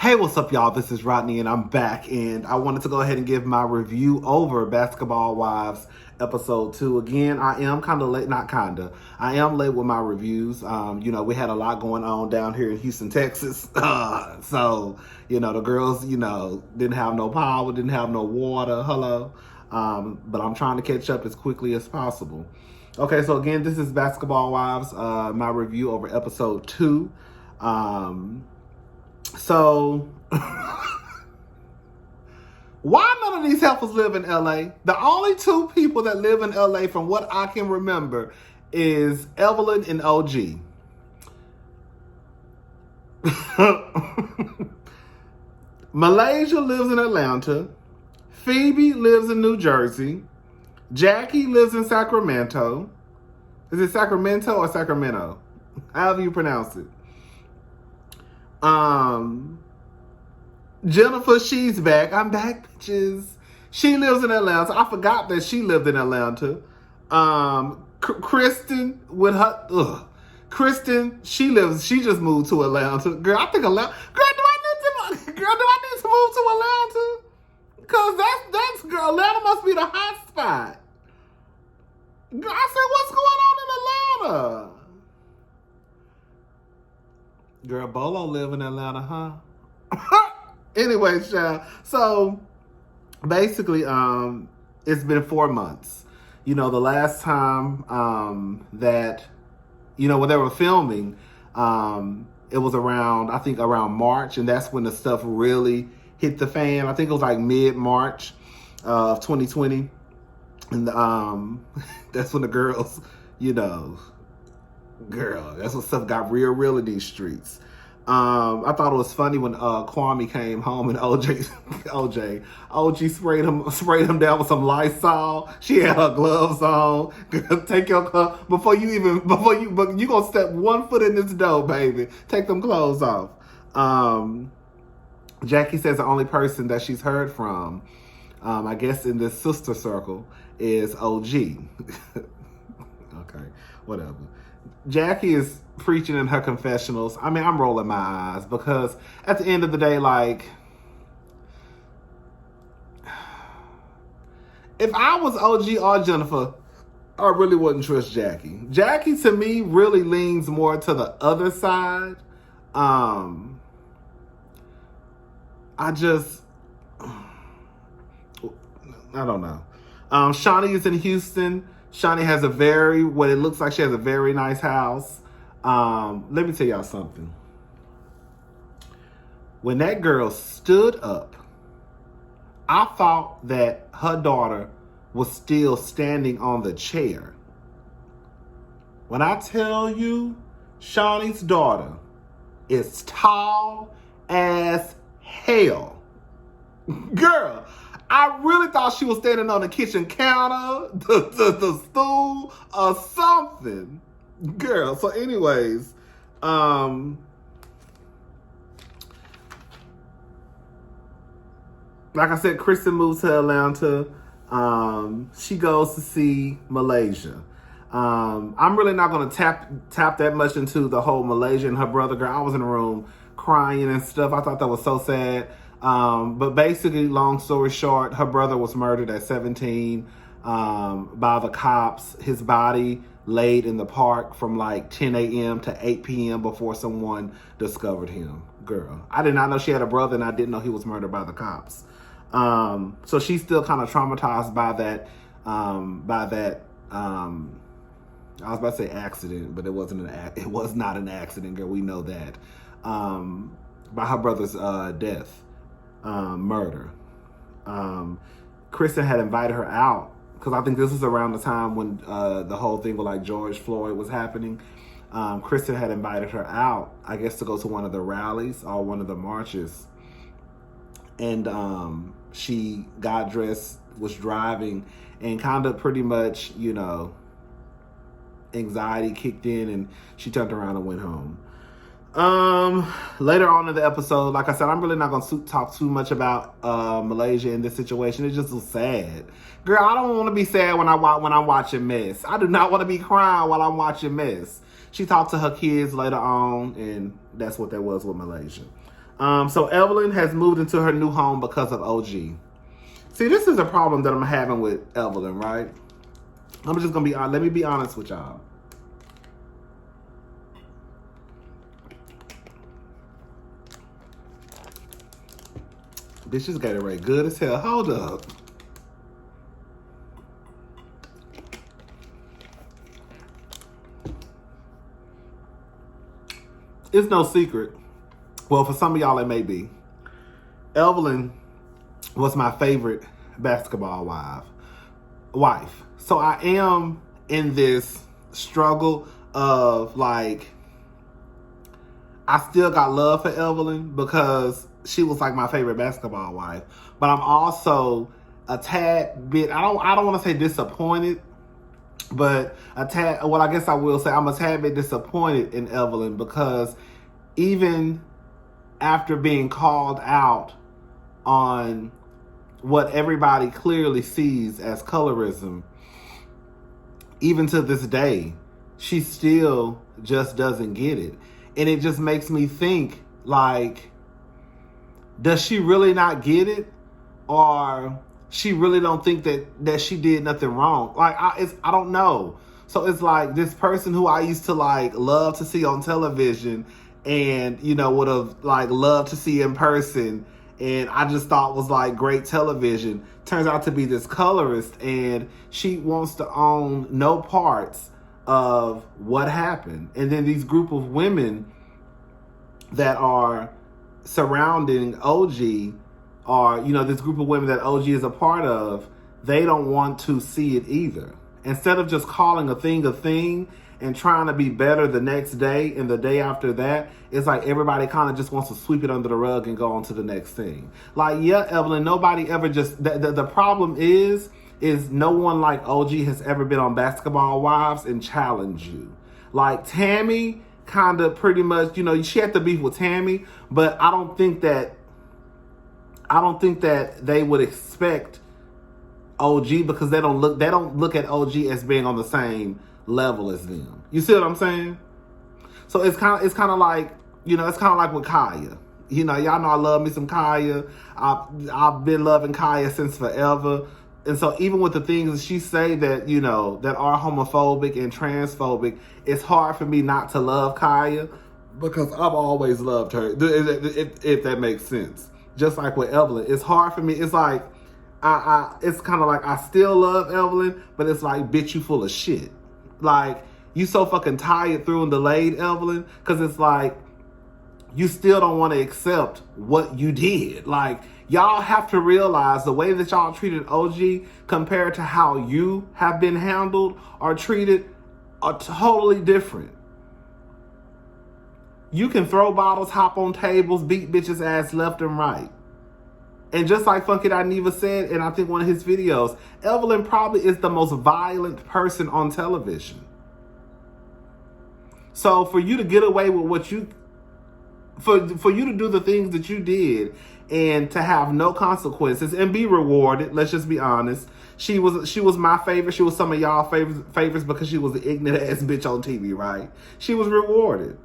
Hey, what's up, y'all? This is Rodney, and I'm back, and I wanted to go ahead and give my review over Basketball Wives episode 2. Again, I am kind of late, I am late with my reviews. We had a lot going on down here in Houston, Texas. So, the girls, didn't have no power, didn't have no water. Hello. But I'm trying to catch up as quickly as possible. Okay, so again, this is Basketball Wives, my review over episode 2. So, why none of these heifers live in LA? The only two people that live in LA, from what I can remember, is Evelyn and OG. Malaysia lives in Atlanta. Phoebe lives in New Jersey. Jackie lives in Sacramento. Is it Sacramento or Sacramento? However you pronounce it. Jennifer, she's back. I'm back, bitches. She lives in Atlanta. I forgot that she lived in Atlanta. Kristen with her, Kristen, she just moved to Atlanta. Girl, I think Atlanta. Girl, do I need to move to Atlanta? Cause girl, Atlanta must be the hot spot. Girl, I said, what's going on in Atlanta? Girl, Bolo live in Atlanta, huh? Anyway, child. So, basically, it's been 4 months. The last time that, when they were filming, it was around March, and that's when the stuff really hit the fan. I think it was like mid-March of 2020. And that's when the girls, girl, that's when stuff got real in these streets. I thought it was funny when Kwame came home and OG sprayed him down with some Lysol. She had her gloves on. Take your glove before you gonna step 1 foot in this door, baby. Take them clothes off. Jackie says the only person that she's heard from, I guess in this sister circle, is OG. Okay, whatever. Jackie is preaching in her confessionals. I mean, I'm rolling my eyes because at the end of the day, like, if I was OG or Jennifer, I really wouldn't trust Jackie. Jackie, to me, really leans more to the other side. I don't know. Shawnee is in Houston. Shawnee has what it looks like she has a very nice house. Let me tell y'all something. When that girl stood up, I thought that her daughter was still standing on the chair. When I tell you, Shawnee's daughter is tall as hell. Girl, I really thought she was standing on the kitchen counter, the stool, or something. Girl, so anyways, like I said, Kristen moves to Atlanta. She goes to see Malaysia. I'm really not going to tap that much into the whole Malaysia and her brother. Girl, I was in the room crying and stuff. I thought that was so sad. But basically, long story short, her brother was murdered at 17 by the cops. His body laid in the park from like 10 a.m. to 8 p.m. before someone discovered him. Girl, I did not know she had a brother, and I didn't know he was murdered by the cops. So she's still kind of traumatized by that. I was about to say accident, but it was not an accident, girl. We know that. By her brother's death. Murder. Kristen had invited her out because I think this was around the time when the whole thing with like George Floyd was happening. Kristen had invited her out, I guess, to go to one of the rallies or one of the marches. And she got dressed, was driving, and kind of pretty much, anxiety kicked in, and she turned around and went home. Later on in the episode, like I said, I'm really not going to talk too much about Malaysia in this situation. It's just so sad. Girl, I don't want to be sad when I'm watching Mess. I do not want to be crying while I'm watching Mess. She talked to her kids later on, and that's what that was with Malaysia. So Evelyn has moved into her new home because of OG. See, this is a problem that I'm having with Evelyn, right? I'm just gonna be honest. Let me be honest with y'all. Bitch, this Gatorade good as hell. Hold up. It's no secret. Well, for some of y'all, it may be. Evelyn was my favorite basketball wife. So I am in this struggle of like, I still got love for Evelyn because she was like my favorite basketball wife. But I'm also a tad bit, I don't want to say disappointed, but a tad, well, I guess I will say I'm a tad bit disappointed in Evelyn because even after being called out on what everybody clearly sees as colorism, even to this day, she still just doesn't get it. And it just makes me think, like, does she really not get it? Or she really don't think that she did nothing wrong? Like, I don't know. So it's like this person who I used to like love to see on television and, you know, would have like loved to see in person and I just thought was like great television, turns out to be this colorist, and she wants to own no parts of what happened. And then these group of women that are surrounding OG, or, you know, this group of women that OG is a part of, they don't want to see it either. Instead of just calling a thing and trying to be better the next day and the day after that, it's like everybody kind of just wants to sweep it under the rug and go on to the next thing. Like, yeah, Evelyn, nobody ever just, the problem is no one like OG has ever been on Basketball Wives and challenged you. Like, Tammy kind of pretty much, you know, she had to beef with Tammy, but I don't think that they would expect OG because they don't look at OG as being on the same level as them. You see what I'm saying? So it's kind of like, you know, it's kind of like with Kaya. You know, y'all know I love me some Kaya. I've been loving Kaya since forever. And so even with the things she say that, you know, that are homophobic and transphobic, it's hard for me not to love Kaya because I've always loved her, if that makes sense. Just like with Evelyn, it's hard for me. It's like, it's kind of like I still love Evelyn, but it's like, bitch, you full of shit. Like, you so fucking tired through and delayed, Evelyn, because it's like, you still don't want to accept what you did. Like, y'all have to realize the way that y'all treated OG compared to how you have been handled or treated are totally different. You can throw bottles, hop on tables, beat bitches' ass left and right. And just like Funky Dineva said, and I think one of his videos, Evelyn probably is the most violent person on television. So for you to get away with what you, for you to do the things that you did and to have no consequences and be rewarded, let's just be honest. She was my favorite. She was some of y'all favorites because she was the ignorant ass bitch on TV, right? She was rewarded.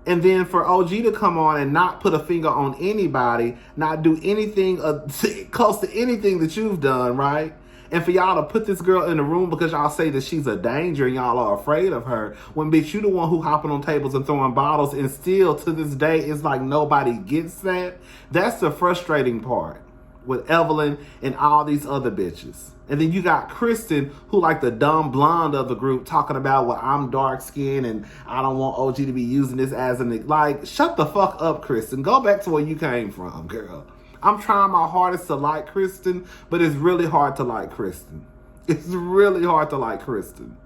And then for OG to come on and not put a finger on anybody, not do anything close to anything that you've done, right? And for y'all to put this girl in the room because y'all say that she's a danger and y'all are afraid of her, when bitch, you the one who hopping on tables and throwing bottles, and still to this day, it's like nobody gets that. That's the frustrating part with Evelyn and all these other bitches. And then you got Kristen, who like the dumb blonde of the group, talking about, well, I'm dark skinned and I don't want OG to be using this as an, like, shut the fuck up, Kristen. Go back to where you came from, girl. I'm trying my hardest to like Kristen, but it's really hard to like Kristen. It's really hard to like Kristen.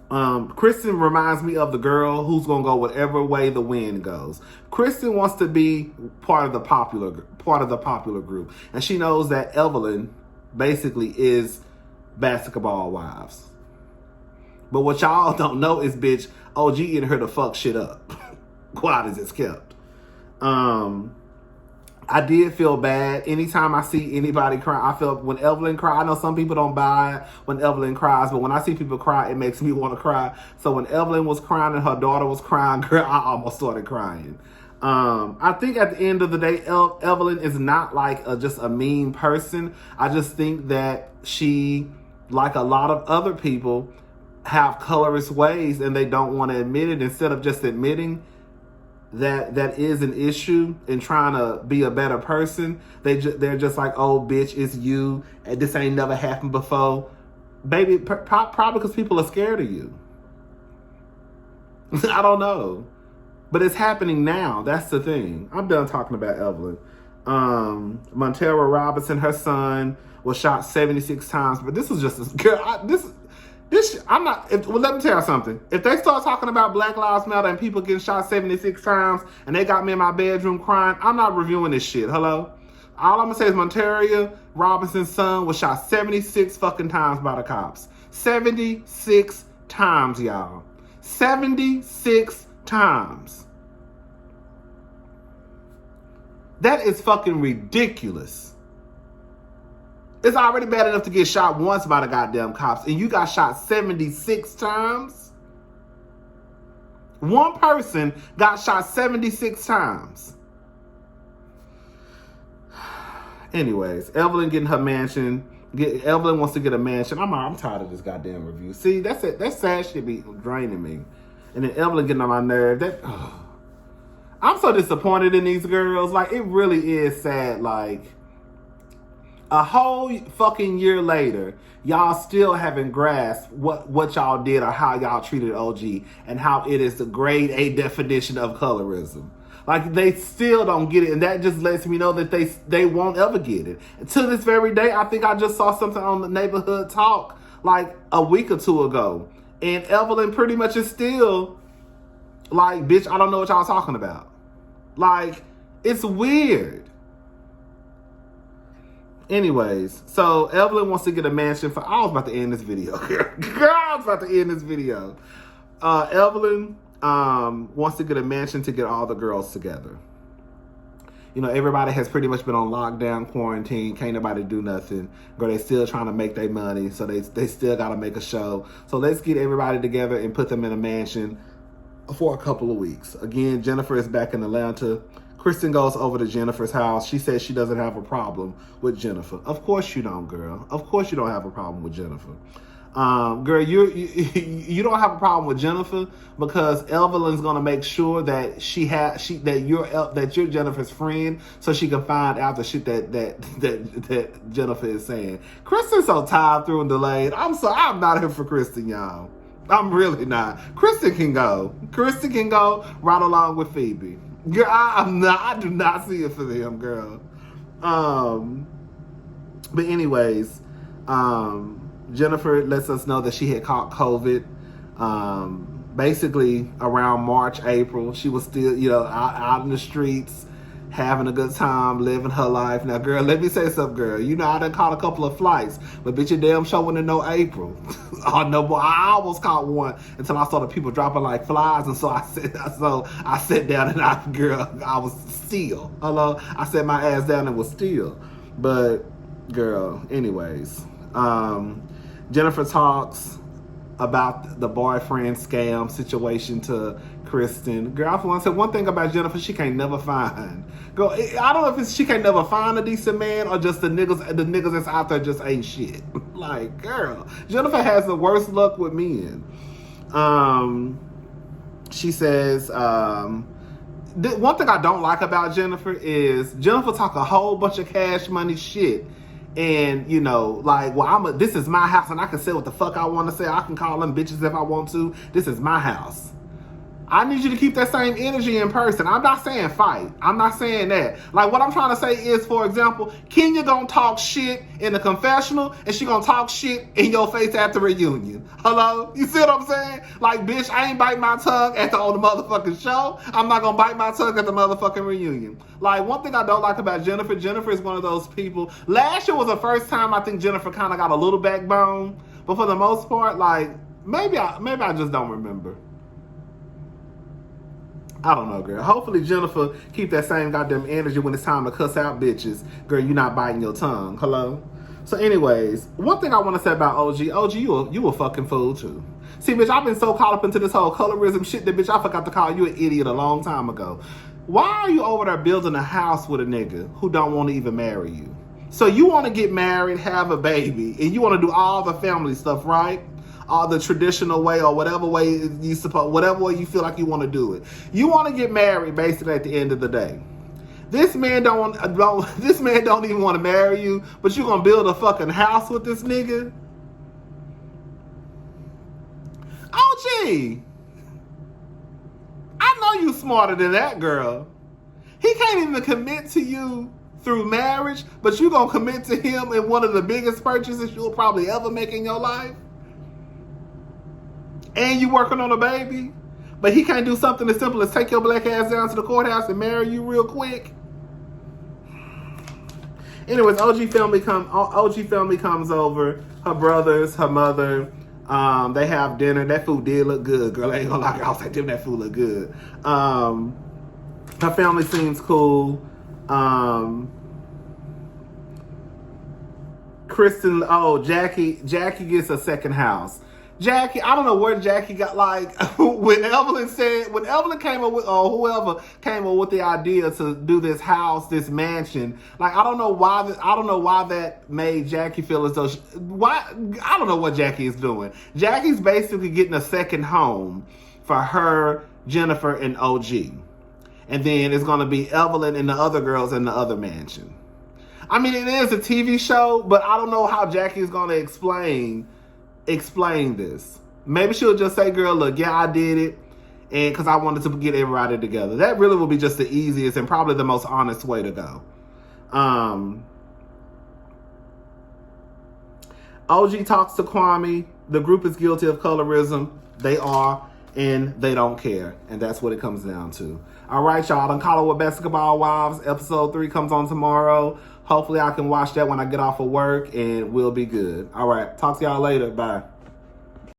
Kristen reminds me of the girl who's gonna go whatever way the wind goes. Kristen wants to be part of the popular group, and she knows that Evelyn basically is Basketball Wives. But what y'all don't know is, bitch, OG in her to fuck shit up. Quiet as it's kept. I did feel bad. Anytime I see anybody cry, I feel when Evelyn cries. I know some people don't buy it when Evelyn cries, but when I see people cry, it makes me want to cry. So when Evelyn was crying and her daughter was crying, girl, I almost started crying. I think at the end of the day, Evelyn is not like just a mean person. I just think that she, like a lot of other people, have colorist ways and they don't want to admit it. Instead of just admitting that that is an issue and trying to be a better person, they're just like, oh, bitch, it's you. And this ain't never happened before. Baby, probably because people are scared of you. I don't know. But it's happening now. That's the thing. I'm done talking about Evelyn. Montera Robinson, her son, was shot 76 times. But this was just a girl. I'm not. Well, let me tell you something. If they start talking about Black Lives Matter and people getting shot 76 times and they got me in my bedroom crying, I'm not reviewing this shit. Hello? All I'm gonna say is Montera Robinson's son was shot 76 fucking times by the cops. 76 times, y'all. 76 times. That is fucking ridiculous. It's already bad enough to get shot once by the goddamn cops, and you got shot 76 times? One person got shot 76 times. Anyways, Evelyn getting her mansion. Evelyn wants to get a mansion. I'm tired of this goddamn review. See, that's it. That sad shit be draining me. And then Evelyn getting on my nerve. I'm so disappointed in these girls. Like, it really is sad. Like, a whole fucking year later, y'all still haven't grasped what y'all did or how y'all treated OG and how it is the grade A definition of colorism. Like, they still don't get it, and that just lets me know that they won't ever get it. To this very day, I think I just saw something on the Neighborhood Talk like a week or two ago, and Evelyn pretty much is still like, bitch, I don't know what y'all talking about. Like, it's weird. Anyways, so Evelyn wants to get a mansion for... I was about to end this video. Girl, I was about to end this video. Evelyn wants to get a mansion to get all the girls together. You know, everybody has pretty much been on lockdown, quarantine. Can't nobody do nothing. Girl, they still trying to make their money, so they still got to make a show. So let's get everybody together and put them in a mansion for a couple of weeks. Again, Jennifer is back in Atlanta. Kristen goes over to Jennifer's house. She says she doesn't have a problem with Jennifer. Of course you don't, girl. Of course you don't have a problem with Jennifer. Girl, you don't have a problem with Jennifer because Evelyn's gonna make sure that that you're Jennifer's friend, so she can find out the shit that Jennifer is saying. Kristen's so tired through and delayed. I'm not here for Kristen, y'all. I'm really not. Kristen can go. Kristen can go right along with Phoebe. Girl, I do not see it for them, girl. But anyways, Jennifer lets us know that she had caught COVID. Basically around March, April, she was still, out in the streets, having a good time, living her life. Now, girl, let me say something, girl. You know, I done caught a couple of flights, but bitch, your damn show wouldn't know April. Oh no, boy, I almost caught one until I saw the people dropping like flies, and so I sat down and I was still. Hello, I sat my ass down and was still. But, girl, anyways, Jennifer talks about the boyfriend scam situation to Kristen. Girl, I want to say one thing about Jennifer, she can't never find. Girl, I don't know if she can't never find a decent man or just the niggas that's out there just ain't shit. Like, girl, Jennifer has the worst luck with men. She says, one thing I don't like about Jennifer is Jennifer talk a whole bunch of cash money shit. And, like, well, this is my house and I can say what the fuck I want to say. I can call them bitches if I want to. This is my house. I need you to keep that same energy in person. I'm not saying fight. I'm not saying that. Like, what I'm trying to say is, for example, Kenya gonna talk shit in the confessional and she gonna talk shit in your face at the reunion. Hello? You see what I'm saying? Like, bitch, I ain't biting my tongue on the motherfucking show. I'm not gonna bite my tongue at the motherfucking reunion. Like, one thing I don't like about Jennifer is one of those people. Last year was the first time I think Jennifer kind of got a little backbone. But for the most part, like, maybe I just don't remember. I don't know, girl. Hopefully Jennifer keep that same goddamn energy when it's time to cuss out bitches. Girl, you not biting your tongue. Hello? So anyways, one thing I want to say about OG, you a fucking fool too. See, bitch, I've been so caught up into this whole colorism shit that, bitch, I forgot to call you an idiot a long time ago. Why are you over there building a house with a nigga who don't want to even marry you? So you want to get married, have a baby, and you want to do all the family stuff, right? All the traditional way or whatever way whatever way you feel like you want to do it. You want to get married basically at the end of the day. This man don't even want to marry you, but you're gonna build a fucking house with this nigga? OG, I know you smarter than that, girl. He can't even commit to you through marriage, but you gonna commit to him in one of the biggest purchases you'll probably ever make in your life? And you working on a baby? But he can't do something as simple as take your black ass down to the courthouse and marry you real quick? Anyways, OG family comes over. Her brothers, her mother. They have dinner. That food did look good, girl. I ain't gonna lie. I was like, damn, that food look good. Her family seems cool. Jackie gets a second house. Jackie, I don't know where Jackie got, like, when Evelyn came up with, or whoever came up with the idea to do this house, this mansion, like, I don't know why that made Jackie feel as though, I don't know what Jackie is doing. Jackie's basically getting a second home for her, Jennifer, and OG. And then it's going to be Evelyn and the other girls in the other mansion. I mean, it is a TV show, but I don't know how Jackie is going to explain this. Maybe she'll just say, girl, look, yeah, I did it, and because I wanted to get everybody together. That really will be just the easiest and probably the most honest way to go. OG talks to Kwame. The group is guilty of colorism. They are, and they don't care. And that's what it comes down to. All right, y'all. Done call it with Basketball Wives. Episode 3 comes on tomorrow. Hopefully I can watch that when I get off of work, and we'll be good. All right. Talk to y'all later. Bye.